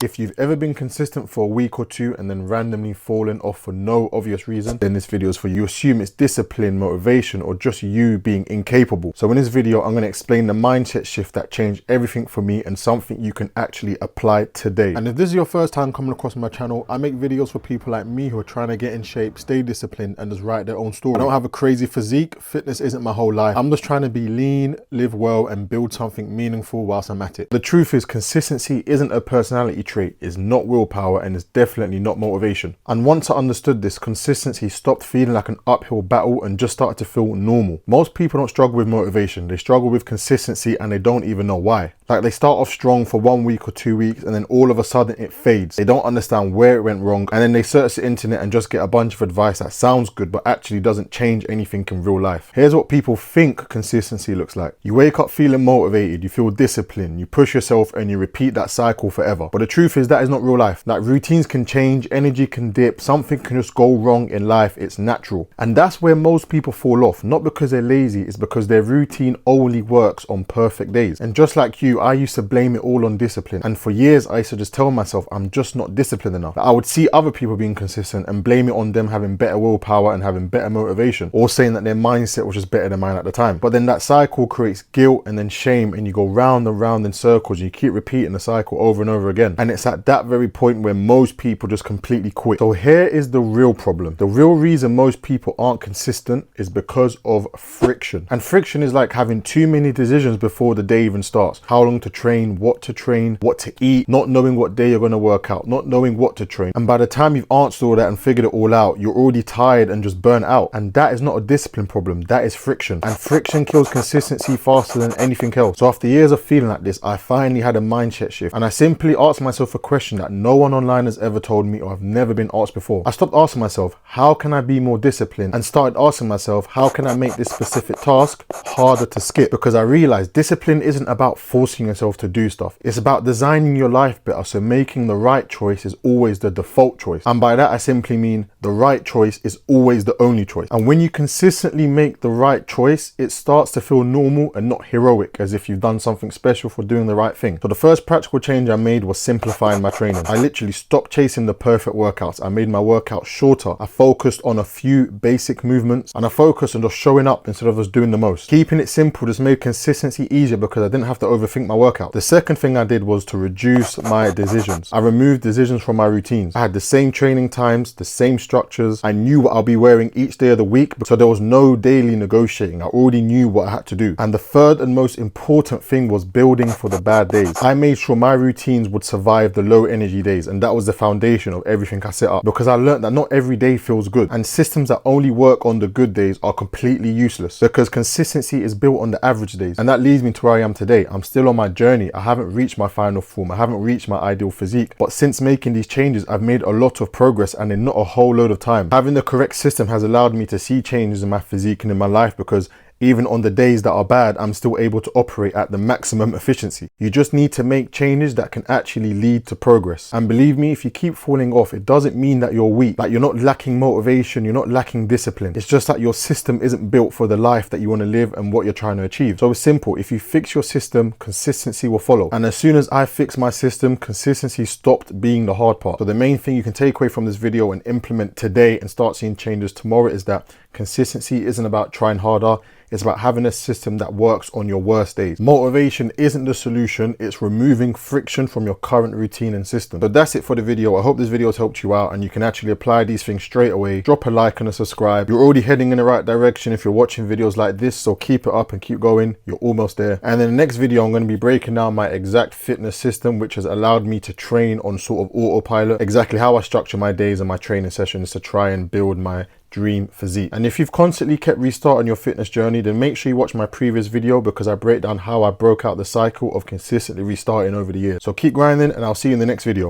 If you've ever been consistent for a week or two and then randomly fallen off for no obvious reason, then this video is for you. You assume it's discipline, motivation, or just you being incapable. So in this video, I'm going to explain the mindset shift that changed everything for me and something you can actually apply today. And if this is your first time coming across my channel, I make videos for people like me who are trying to get in shape, stay disciplined, and just write their own story. I don't have a crazy physique. Fitness isn't my whole life. I'm just trying to be lean, live well, and build something meaningful whilst I'm at it. The truth is, consistency isn't a personality trait, it's not willpower, and it's definitely not motivation. And once I understood this, consistency stopped feeling like an uphill battle and just started to feel normal. Most people don't struggle with motivation, they struggle with consistency and they don't even know why. Like, they start off strong for 1 week or 2 weeks and then all of a sudden it fades. They don't understand where it went wrong, and then they search the internet and just get a bunch of advice that sounds good but actually doesn't change anything in real life. Here's what people think consistency looks like. You wake up feeling motivated, you feel disciplined, you push yourself, and you repeat that cycle forever. But the truth is, that is not real life. Like, routines can change, energy can dip, something can just go wrong in life. It's natural. And that's where most people fall off, not because they're lazy, it's because their routine only works on perfect days. And just like you, I used to blame it all on discipline. And for years, I used to just tell myself I'm just not disciplined enough. I would see other people being consistent and blame it on them having better willpower and having better motivation, or saying that their mindset was just better than mine at the time. But then that cycle creates guilt and then shame, and you go round and round in circles, and you keep repeating the cycle over and over again. And it's at that very point where most people just completely quit. So here is the real problem. The real reason most people aren't consistent is because of friction. And friction is like having too many decisions before the day even starts. How long to train, what to eat, not knowing what day you're going to work out, not knowing what to train. And by the time you've answered all that and figured it all out, you're already tired and just burnt out. And that is not a discipline problem, that is friction. And friction kills consistency faster than anything else. So after years of feeling like this, I finally had a mindset shift. And I simply asked myself a question that no one online has ever told me, or I've never been asked before. I stopped asking myself, how can I be more disciplined? And started asking myself, how can I make this specific task harder to skip? Because I realized discipline isn't about forcing yourself to do stuff. It's about designing your life better, so making the right choice is always the default choice. And by that, I simply mean the right choice is always the only choice. And when you consistently make the right choice, it starts to feel normal and not heroic, as if you've done something special for doing the right thing. So the first practical change I made was simplifying my training. I literally stopped chasing the perfect workouts. I made my workouts shorter. I focused on a few basic movements, and I focused on just showing up instead of just doing the most. Keeping it simple just made consistency easier because I didn't have to overthink my workout. The second thing I did was to reduce my decisions. I removed decisions from my routines. I had the same training times, the same structures. I knew what I'll be wearing each day of the week, so there was no daily negotiating. I already knew what I had to do. And the third and most important thing was building for the bad days. I made sure my routines would survive the low energy days, and that was the foundation of everything I set up, because I learned that not every day feels good, and systems that only work on the good days are completely useless, because consistency is built on the average days. And that leads me to where I am today. I'm still on my journey. I haven't reached my final form. I haven't reached my ideal physique, but since making these changes, I've made a lot of progress, and in not a whole load of time. Having the correct system has allowed me to see changes in my physique and in my life, because even on the days that are bad, I'm still able to operate at the maximum efficiency. You just need to make changes that can actually lead to progress. And believe me, if you keep falling off, it doesn't mean that you're weak, like you're not lacking motivation, you're not lacking discipline. It's just that your system isn't built for the life that you want to live and what you're trying to achieve. So it's simple. If you fix your system, consistency will follow. And as soon as I fixed my system, consistency stopped being the hard part. So the main thing you can take away from this video and implement today and start seeing changes tomorrow is that consistency isn't about trying harder. It's about having a system that works on your worst days. Motivation isn't the solution. It's removing friction from your current routine and system. So that's it for the video. I hope this video has helped you out and you can actually apply these things straight away. Drop a like and a subscribe. You're already heading in the right direction if you're watching videos like this, so keep it up and keep going. You're almost there. And in the next video, I'm going to be breaking down my exact fitness system, which has allowed me to train on sort of autopilot, exactly how I structure my days and my training sessions to try and build my dream physique. And if you've constantly kept restarting your fitness journey, then make sure you watch my previous video, because I break down how I broke out the cycle of consistently restarting over the years. So keep grinding, and I'll see you in the next video.